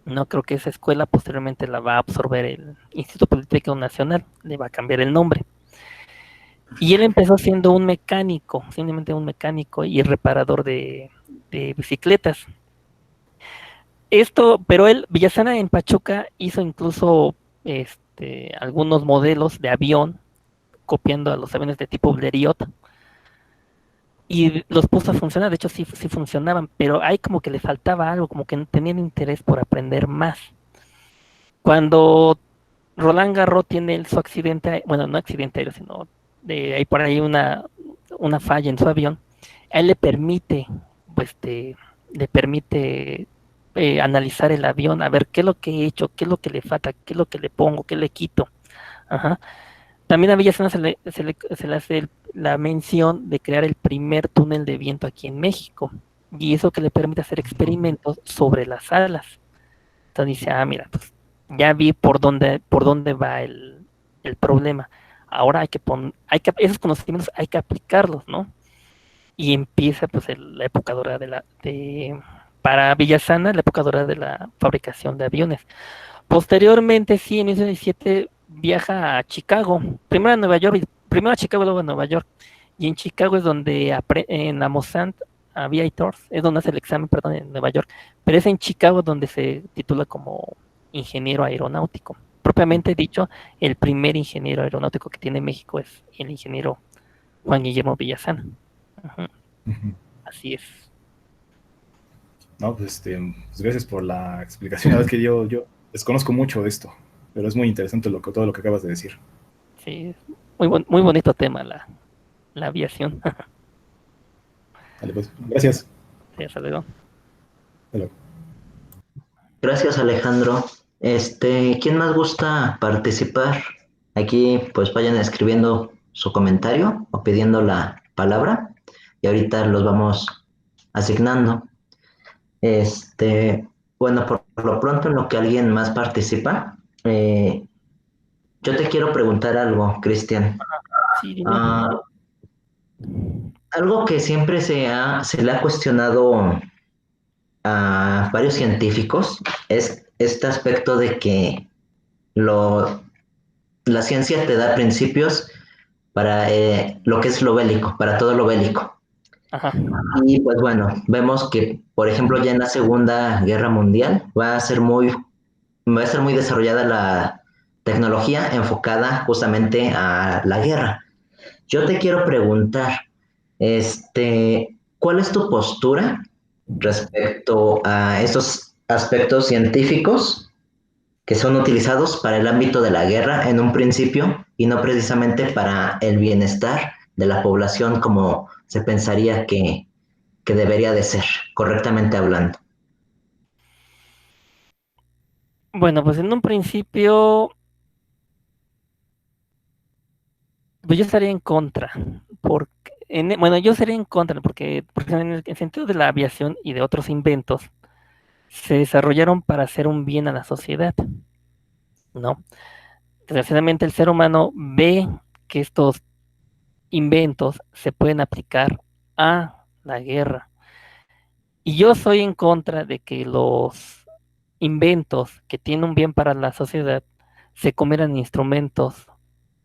No creo que esa escuela posteriormente la va a absorber el Instituto Politécnico Nacional, le va a cambiar el nombre. Y él empezó siendo un mecánico, simplemente un mecánico y reparador de bicicletas. Pero Villasana en Pachuca hizo incluso algunos modelos de avión, copiando a los aviones de tipo Blériot, y los puso a funcionar. De hecho, sí, sí funcionaban, pero ahí como que le faltaba algo, como que no tenían interés por aprender más. Cuando Roland Garros tiene su accidente, bueno, no accidente aéreo, sino hay por ahí una falla en su avión, a él pues, le permite analizar el avión, a ver qué es lo que he hecho, qué es lo que le falta, qué es lo que le pongo, qué le quito. Ajá. También a Villasana se le hace la mención de crear el primer túnel de viento aquí en México, y eso que le permite hacer experimentos sobre las alas. Entonces dice, mira, pues ya vi por dónde va el problema. Ahora esos conocimientos hay que aplicarlos, ¿no? Y empieza pues la época dorada para Villasana, la época dorada de la fabricación de aviones. Posteriormente, sí, en 1917 viaja a Chicago, primero a Nueva York, primero a Chicago, luego a Nueva York. Y en Chicago es donde en la Mossad Aviators, es donde hace el examen, perdón, en Nueva York, pero es en Chicago donde se titula como ingeniero aeronáutico. Propiamente dicho, el primer ingeniero aeronáutico que tiene México es el ingeniero Juan Guillermo Villasana. Uh-huh. Uh-huh. Así es. No, pues, pues gracias por la explicación. La verdad es que yo desconozco mucho de esto, pero es muy interesante todo lo que acabas de decir. Sí, muy bonito tema la aviación. Vale, pues, gracias. Sí, hasta luego. Hasta luego. Gracias, Alejandro. ¿Quién más gusta participar? Aquí, pues vayan escribiendo su comentario o pidiendo la palabra y ahorita los vamos asignando. Bueno, por lo pronto, en lo que alguien más participa, yo te quiero preguntar algo, Cristian. Sí, dime. Algo que siempre se le ha cuestionado a varios científicos es este aspecto de que la ciencia te da principios para lo que es lo bélico, para todo lo bélico. Ajá. Y pues bueno, vemos que, por ejemplo, ya en la Segunda Guerra Mundial va a ser muy desarrollada la tecnología enfocada justamente a la guerra. Yo te quiero preguntar, ¿cuál es tu postura respecto a estos aspectos científicos que son utilizados para el ámbito de la guerra en un principio y no precisamente para el bienestar de la población como se pensaría que debería de ser, correctamente hablando. Bueno, pues en un principio, pues yo estaría en contra, porque, bueno, yo sería en contra, porque en el sentido de la aviación y de otros inventos, se desarrollaron para hacer un bien a la sociedad, ¿no? Desgraciadamente el ser humano ve que estos inventos se pueden aplicar a la guerra. Y yo soy en contra de que los inventos que tienen un bien para la sociedad se conviertan en instrumentos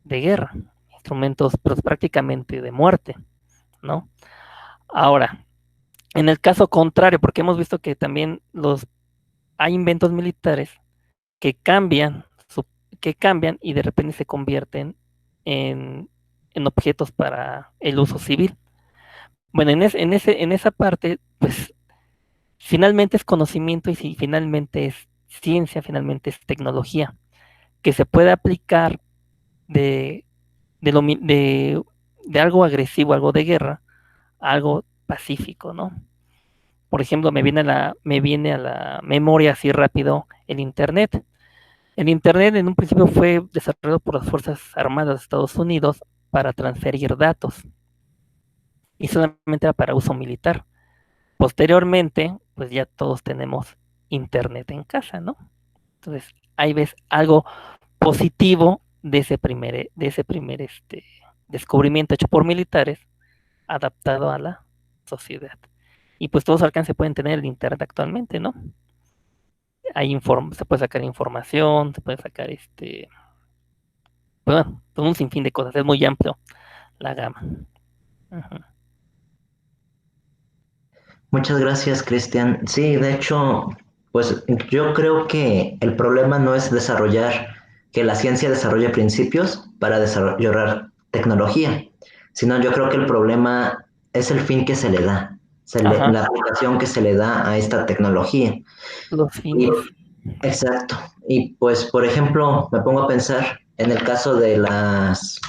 de guerra, instrumentos pues, prácticamente de muerte, ¿no? Ahora, en el caso contrario, porque hemos visto que también hay inventos militares que cambian, que cambian y de repente se convierten en, en objetos para el uso civil. Bueno, en esa parte, pues finalmente es conocimiento y si finalmente es ciencia, finalmente es tecnología, que se puede aplicar de, de, lo de algo agresivo, algo de guerra, a algo pacífico, ¿no? Por ejemplo, me viene a la memoria así rápido el Internet. El Internet en un principio fue desarrollado por las Fuerzas Armadas de Estados Unidos para transferir datos y solamente era para uso militar. Posteriormente, pues ya todos tenemos Internet en casa, ¿no? Entonces, ahí ves algo positivo de ese primer descubrimiento hecho por militares adaptado a la sociedad. Y pues todos alcances pueden tener el Internet actualmente, ¿no? Se puede sacar información, se puede sacar bueno, todo un sinfín de cosas, es muy amplio la gama. Ujú. Muchas gracias, Cristian. Sí, de hecho, pues yo creo que el problema no es que la ciencia desarrolle principios para desarrollar tecnología, sino yo creo que el problema es el fin que se le da, Ajá, la aplicación que se le da a esta tecnología. los Y, fines. exacto. Y pues, por ejemplo, me pongo a pensar en el caso de las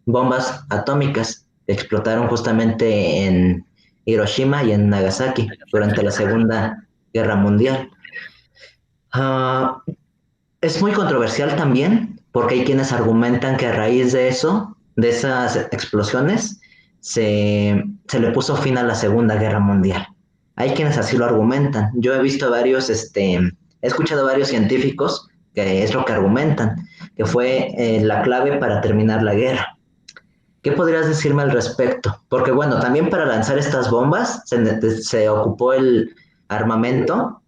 bombas atómicas que explotaron justamente en Hiroshima y en Nagasaki durante la Segunda Guerra Mundial. Uh, es muy controversial también, porque hay quienes argumentan que a raíz de eso, de esas explosiones, se le puso fin a la Segunda Guerra Mundial. Hay quienes así lo argumentan. Yo he visto he escuchado varios científicos que es lo que argumentan, que fue la clave para terminar la guerra. ¿Qué podrías decirme al respecto? Porque bueno, también para lanzar estas bombas se ocupó armamento,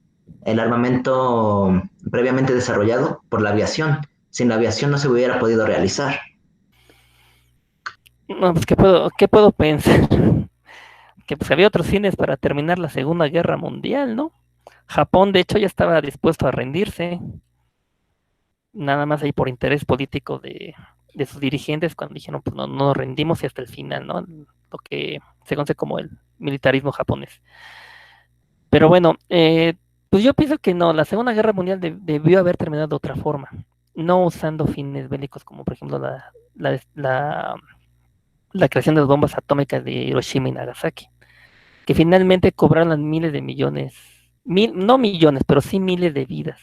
el armamento previamente desarrollado por la aviación. Sin la aviación no se hubiera podido realizar. No, pues, qué puedo pensar? Que pues había otros fines para terminar la Segunda Guerra Mundial, ¿no? Japón, de hecho, ya estaba dispuesto a rendirse, nada más ahí por interés político de sus dirigentes, cuando dijeron, pues no, no nos rendimos y hasta el final, ¿no? Lo que se conoce como el militarismo japonés. Pero bueno, pues yo pienso que no, la Segunda Guerra Mundial debió haber terminado de otra forma, no usando fines bélicos como por ejemplo la creación de las bombas atómicas de Hiroshima y Nagasaki, que finalmente cobraron las miles de millones, no millones, pero sí miles de vidas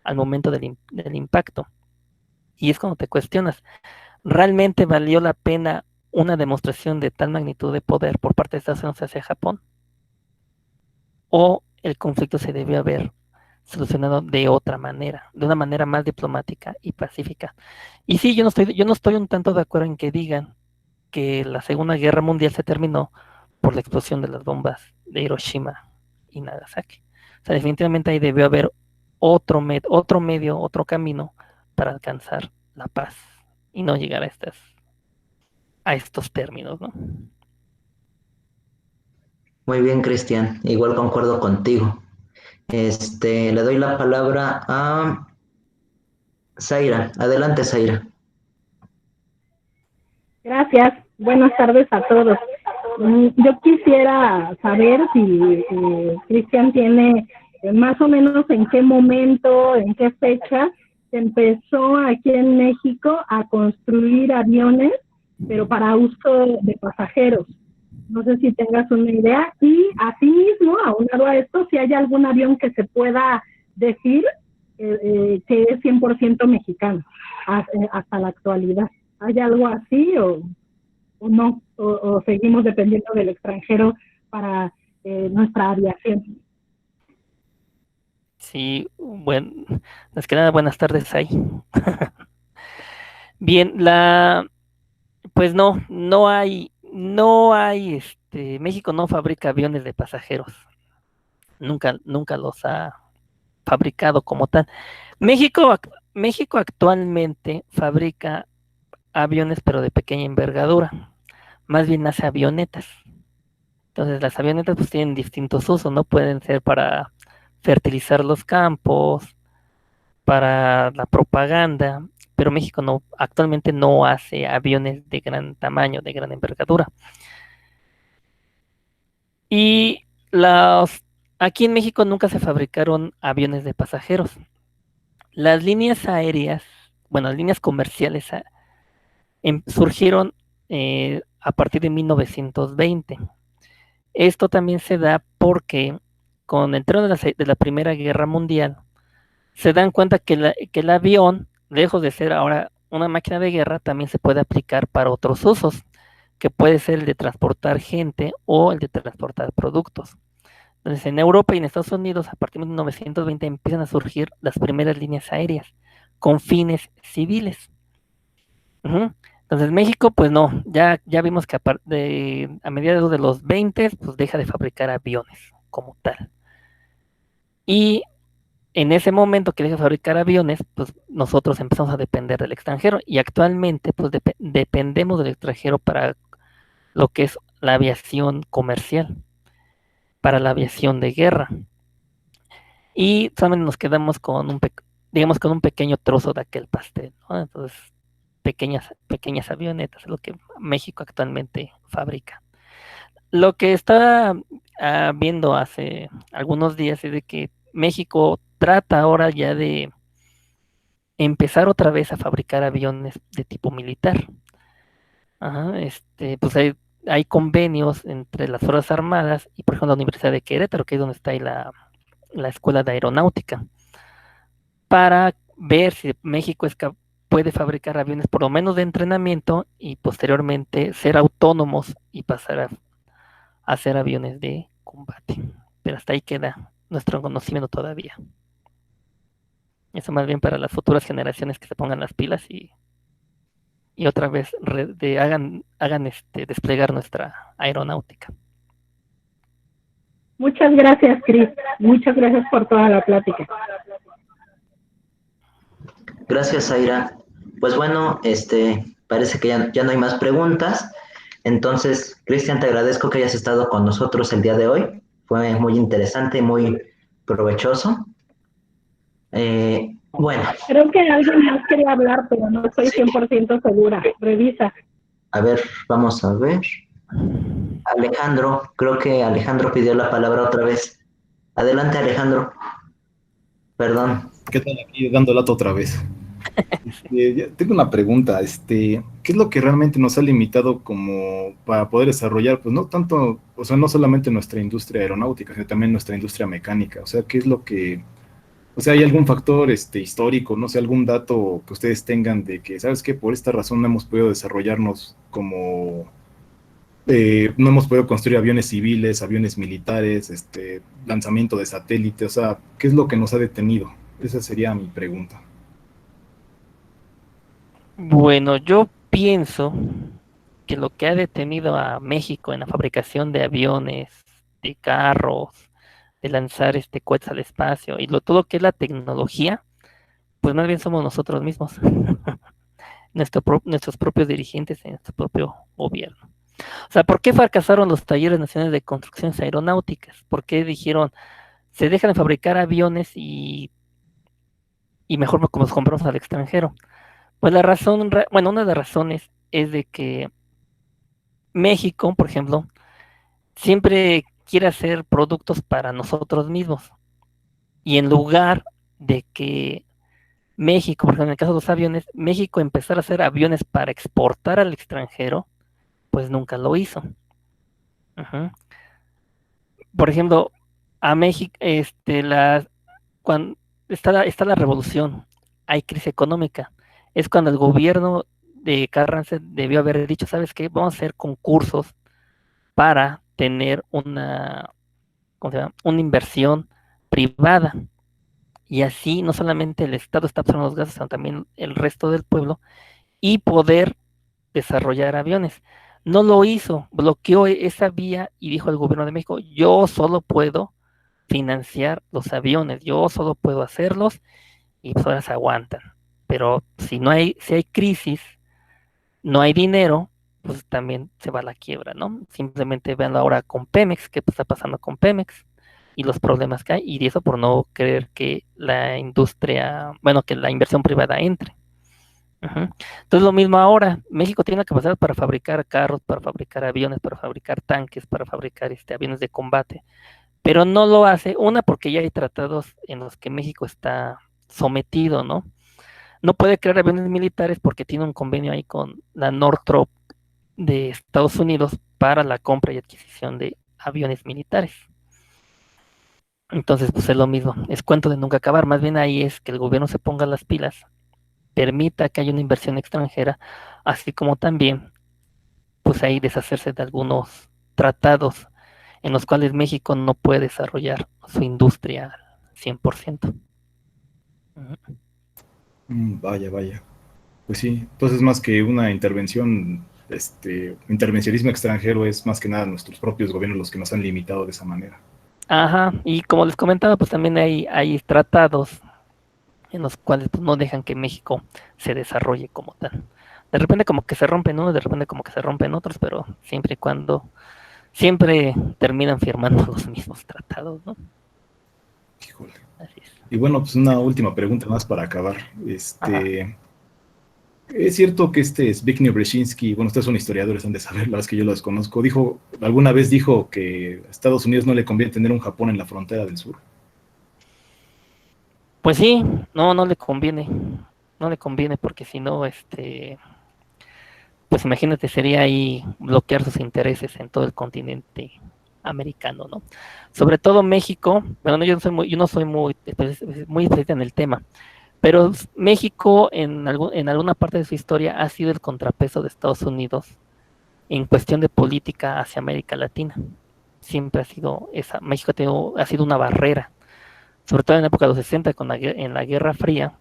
al momento del impacto. Y es cuando te cuestionas, ¿realmente valió la pena una demostración de tal magnitud de poder por parte de Estados Unidos hacia Japón? ¿O el conflicto se debió haber solucionado de otra manera, de una manera más diplomática y pacífica? Y sí, yo no estoy un tanto de acuerdo en que digan que la Segunda Guerra Mundial se terminó por la explosión de las bombas de Hiroshima y Nagasaki. O sea, definitivamente ahí debió haber otro medio, otro camino para alcanzar la paz y no llegar a estos términos, ¿no? Muy bien, Cristian. Igual concuerdo contigo. Le doy la palabra a Zaira. Adelante, Zaira. Gracias. Buenas tardes a todos. Yo quisiera saber si Cristian tiene más o menos en qué momento, en qué fecha se empezó aquí en México a construir aviones, pero para uso de pasajeros. No sé si tengas una idea. Y asimismo, aunado a esto, si hay algún avión que se pueda decir que es 100% mexicano hasta la actualidad. ¿Hay algo así o no? ¿O seguimos dependiendo del extranjero para nuestra aviación? Sí, bueno, más que nada, buenas tardes ahí. Bien, pues México no fabrica aviones de pasajeros. Nunca los ha fabricado como tal. México actualmente fabrica aviones, pero de pequeña envergadura. Más bien hace avionetas. Entonces, las avionetas pues tienen distintos usos, ¿no? Pueden ser para fertilizar los campos, para la propaganda, pero México actualmente no hace aviones de gran tamaño, de gran envergadura. Y aquí en México nunca se fabricaron aviones de pasajeros. Las líneas aéreas, bueno, las líneas comerciales surgieron a partir de 1920. Esto también se da porque con el término de la Primera Guerra Mundial, se dan cuenta que el avión, lejos de ser ahora una máquina de guerra, también se puede aplicar para otros usos, que puede ser el de transportar gente o el de transportar productos. Entonces, en Europa y en Estados Unidos, a partir de 1920, empiezan a surgir las primeras líneas aéreas con fines civiles. Ujú. Entonces, México, pues no, ya vimos que a mediados de los 20, pues deja de fabricar aviones como tal. Y en ese momento que deja de fabricar aviones, pues nosotros empezamos a depender del extranjero y actualmente pues dependemos del extranjero para lo que es la aviación comercial, para la aviación de guerra. Y solamente nos quedamos digamos, con un pequeño trozo de aquel pastel, ¿no? Entonces, pequeñas avionetas es lo que México actualmente fabrica. Lo que estaba viendo hace algunos días es de que México trata ahora ya de empezar otra vez a fabricar aviones de tipo militar. Ajá, pues hay convenios entre las Fuerzas Armadas y, por ejemplo, la Universidad de Querétaro, que es donde está ahí la Escuela de Aeronáutica, para ver si México puede fabricar aviones por lo menos de entrenamiento y posteriormente ser autónomos y pasar a hacer aviones de combate. Pero hasta ahí queda nuestro conocimiento todavía. Eso más bien para las futuras generaciones que se pongan las pilas y otra vez hagan desplegar nuestra aeronáutica. Muchas gracias, Cris. Muchas gracias por toda la plática. Gracias, Zaira. Pues bueno, parece que ya no hay más preguntas. Entonces, Cristian, te agradezco que hayas estado con nosotros el día de hoy. Fue muy interesante y muy provechoso. Bueno. Creo que alguien más quería hablar, pero no estoy 100% segura. Revisa. A ver, vamos a ver. Alejandro, creo que Alejandro pidió la palabra otra vez. Adelante, Alejandro. Perdón. ¿Qué tal aquí dando lata otra vez? Tengo una pregunta, ¿qué es lo que realmente nos ha limitado como para poder desarrollar, pues no tanto, o sea, no solamente nuestra industria aeronáutica, sino también nuestra industria mecánica? O sea, ¿qué es lo que, o sea, hay algún factor histórico, no sé, algún dato que ustedes tengan de que, ¿sabes qué? Por esta razón no hemos podido desarrollarnos como, no hemos podido construir aviones civiles, aviones militares, lanzamiento de satélite, o sea, ¿qué es lo que nos ha detenido? Esa sería mi pregunta. Bueno, yo pienso que lo que ha detenido a México en la fabricación de aviones, de carros, de lanzar cohetes al espacio y todo lo que es la tecnología, pues más bien somos nosotros mismos, nuestros propios dirigentes en nuestro propio gobierno. O sea, ¿por qué fracasaron los talleres nacionales de construcciones aeronáuticas? ¿Por qué dijeron, se dejan de fabricar aviones y mejor los compramos al extranjero? Pues una de las razones es de que México, por ejemplo, siempre quiere hacer productos para nosotros mismos. Y en lugar de que México, por ejemplo, en el caso de los aviones, México empezar a hacer aviones para exportar al extranjero, pues nunca lo hizo. Ujú. Por ejemplo, a México, cuando está la revolución, hay crisis económica. Es cuando el gobierno de Carranza debió haber dicho, ¿sabes qué? Vamos a hacer concursos para tener ¿cómo se llama? Una inversión privada. Y así no solamente el Estado está absorbiendo los gastos, sino también el resto del pueblo y poder desarrollar aviones. No lo hizo, bloqueó esa vía y dijo al gobierno de México, yo solo puedo financiar los aviones, yo solo puedo hacerlos y pues ahora se aguantan. Pero si hay crisis, no hay dinero, pues también se va a la quiebra, ¿no? Simplemente vean ahora con Pemex, qué está pasando con Pemex y los problemas que hay, y eso por no querer que la industria, bueno, que la inversión privada entre. Ujú. Entonces lo mismo ahora, México tiene la capacidad para fabricar carros, para fabricar aviones, para fabricar tanques, para fabricar aviones de combate, pero no lo hace, una porque ya hay tratados en los que México está sometido, ¿no? No puede crear aviones militares porque tiene un convenio ahí con la Northrop de Estados Unidos para la compra y adquisición de aviones militares. Entonces, pues es lo mismo, es cuento de nunca acabar, más bien ahí es que el gobierno se ponga las pilas, permita que haya una inversión extranjera, así como también, pues ahí deshacerse de algunos tratados en los cuales México no puede desarrollar su industria al 100%. Vaya, vaya. Pues sí, entonces más que una intervención, intervencionismo extranjero es más que nada nuestros propios gobiernos los que nos han limitado de esa manera. Ajá, y como les comentaba, pues también hay tratados en los cuales pues, no dejan que México se desarrolle como tal. De repente como que se rompen unos, de repente como que se rompen otros, pero siempre y cuando, siempre terminan firmando los mismos tratados, ¿no? Híjole. Así es. Y bueno, pues una última pregunta más para acabar. Ajá. Es cierto que Zbigniew Brzezinski, bueno, ustedes son historiadores, han de saber, la verdad es que yo lo desconozco, alguna vez dijo que a Estados Unidos no le conviene tener un Japón en la frontera del sur. Pues sí, no le conviene, no le conviene porque si no, pues imagínate, sería ahí bloquear sus intereses en todo el continente americano, ¿no? Sobre todo México, bueno, yo no soy muy especialista en el tema, pero México en alguna parte de su historia ha sido el contrapeso de Estados Unidos en cuestión de política hacia América Latina. Siempre ha sido México ha sido una barrera, sobre todo en la época de los 60, en la Guerra Fría,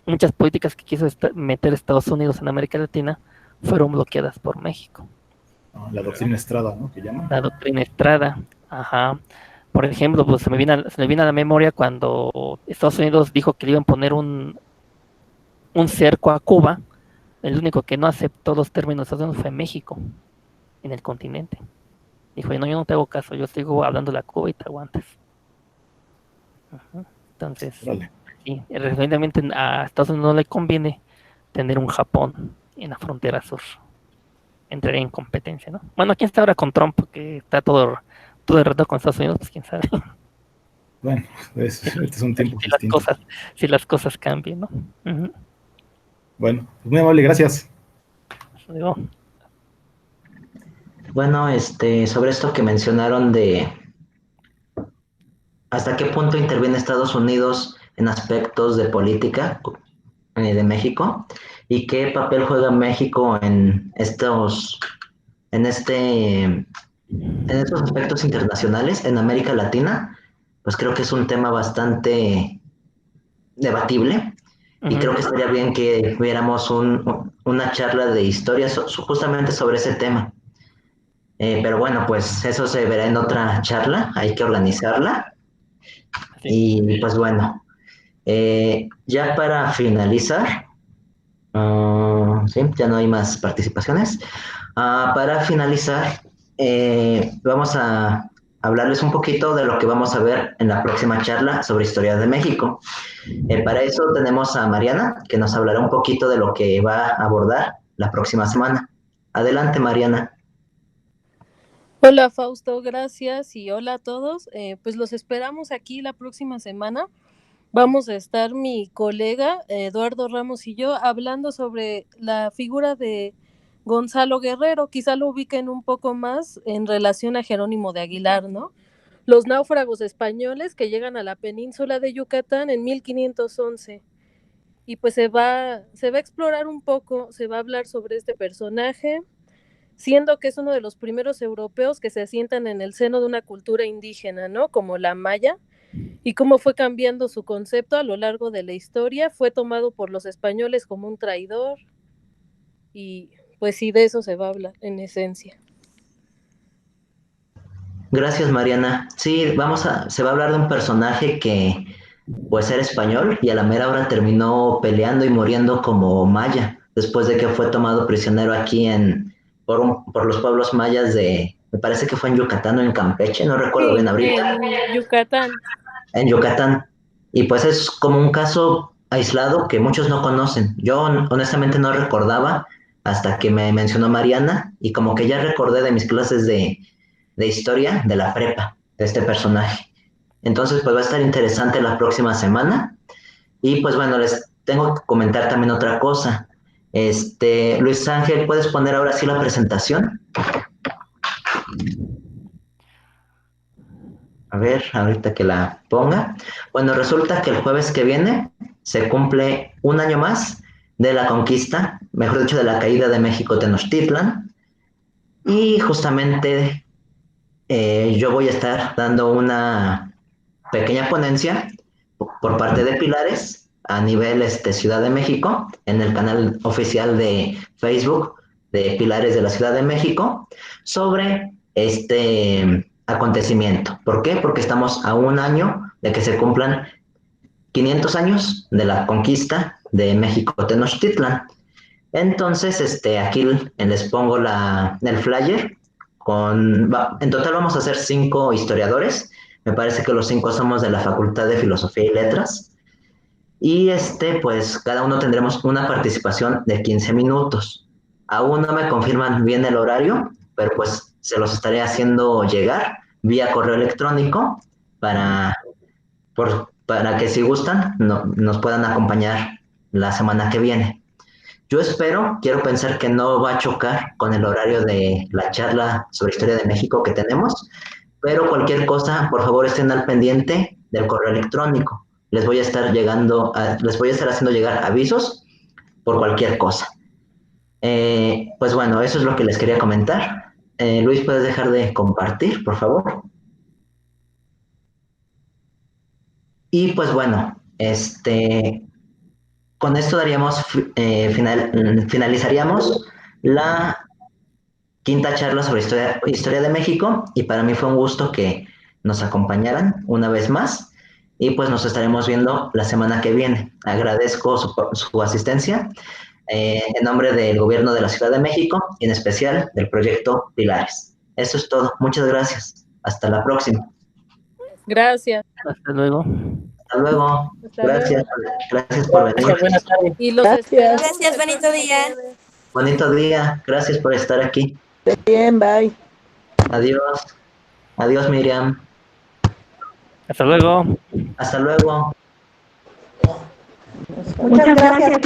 muchas políticas que quiso meter Estados Unidos en América Latina fueron bloqueadas por México. La doctrina Estrada, ¿no? Que llaman. La doctrina Estrada, ajá. Por ejemplo, pues se me viene a la memoria cuando Estados Unidos dijo que le iban a poner un cerco a Cuba. El único que no aceptó los términos de Estados Unidos fue México, en el continente. Dijo, no, yo no te hago caso, yo sigo hablando de la Cuba y te aguantas. Ajá. Entonces, Vale. sí, recientemente a Estados Unidos no le conviene tener un Japón en la frontera sur. Entraría en competencia, ¿no? Bueno, quién está ahora con Trump, que está todo el rato con Estados Unidos, pues quién sabe. Bueno, son tiempos distintos. Si las cosas cambian, ¿no? Uh-huh. Bueno, pues muy amable, gracias. Luego, bueno, sobre esto que mencionaron de hasta qué punto interviene Estados Unidos en aspectos de política de México y qué papel juega México en estos en estos aspectos internacionales en América Latina, pues creo que es un tema bastante debatible y creo que estaría bien que viéramos una charla de historia justamente sobre ese tema. Pero bueno, pues eso se verá en otra charla, hay que organizarla. Sí. Y pues bueno, ya para finalizar, sí, ya no hay más participaciones. Para finalizar, vamos a hablarles un poquito de lo que vamos a ver en la próxima charla sobre historia de México. Para eso tenemos a Mariana, que nos hablará un poquito de lo que va a abordar la próxima semana. Adelante, Mariana. Hola Fausto, gracias y hola a todos. Pues los esperamos aquí la próxima semana. Vamos a estar mi colega Eduardo Ramos y yo hablando sobre la figura de Gonzalo Guerrero. Quizá lo ubiquen un poco más en relación a Jerónimo de Aguilar, ¿no? Los náufragos españoles que llegan a la península de Yucatán en 1511. Y pues se va a explorar un poco, se va a hablar sobre este personaje, siendo que es uno de los primeros europeos que se asientan en el seno de una cultura indígena, ¿no? Como la maya, y cómo fue cambiando su concepto a lo largo de la historia, fue tomado por los españoles como un traidor, y pues sí, de eso se va a hablar en esencia. Gracias, Mariana. Sí, se va a hablar de un personaje que pues era español y a la mera hora terminó peleando y muriendo como maya, después de que fue tomado prisionero aquí por los pueblos mayas me parece que fue en Yucatán o en Campeche, no recuerdo bien Sí, ahorita, en Yucatán. en Yucatán. Y pues es como un caso aislado que muchos no conocen. Yo honestamente no recordaba hasta que me mencionó Mariana y como que ya recordé de mis clases de historia de la prepa, de este personaje. Entonces, pues va a estar interesante la próxima semana. Y pues bueno, les tengo que comentar también otra cosa. Luis Ángel, ¿puedes poner ahora sí la presentación? A ver, ahorita que la ponga. Bueno, resulta que el jueves que viene se cumple un año más de la conquista, mejor dicho, de la caída de México Tenochtitlan. Y justamente yo voy a estar dando una pequeña ponencia por parte de Pilares a nivel Ciudad de México, en el canal oficial de Facebook de Pilares de la Ciudad de México, sobre este acontecimiento. ¿Por qué? Porque estamos a un año de que se cumplan 500 años de la conquista de México Tenochtitlan. Entonces, aquí les pongo el flyer. En total vamos a ser 5 historiadores. Me parece que los 5 somos de la Facultad de Filosofía y Letras. Y pues cada uno tendremos una participación de 15 minutos. Aún no me confirman bien el horario, pero pues se los estaré haciendo llegar vía correo electrónico para, para que si gustan nos puedan acompañar la semana que viene. Yo quiero pensar que no va a chocar con el horario de la charla sobre historia de México que tenemos, pero cualquier cosa, por favor, estén al pendiente del correo electrónico. Les voy a estar haciendo llegar avisos por cualquier cosa. Pues bueno, eso es lo que les quería comentar. Luis, ¿puedes dejar de compartir, por favor? Y pues bueno, con esto finalizaríamos la quinta charla sobre historia de México y para mí fue un gusto que nos acompañaran una vez más y pues nos estaremos viendo la semana que viene. Agradezco su asistencia en nombre del gobierno de la Ciudad de México y en especial del proyecto Pilares. Eso es todo. Muchas gracias. Hasta la próxima. Gracias. Hasta luego. Hasta luego. Hasta Gracias. luego. Gracias por venir. Buenas tardes. Y los Gracias. esperamos Gracias, el bonito próximo día. jueves. Bonito día. Gracias por estar aquí. Bien, bye. Adiós. Adiós, Miriam. Hasta luego. Hasta luego. Muchas gracias.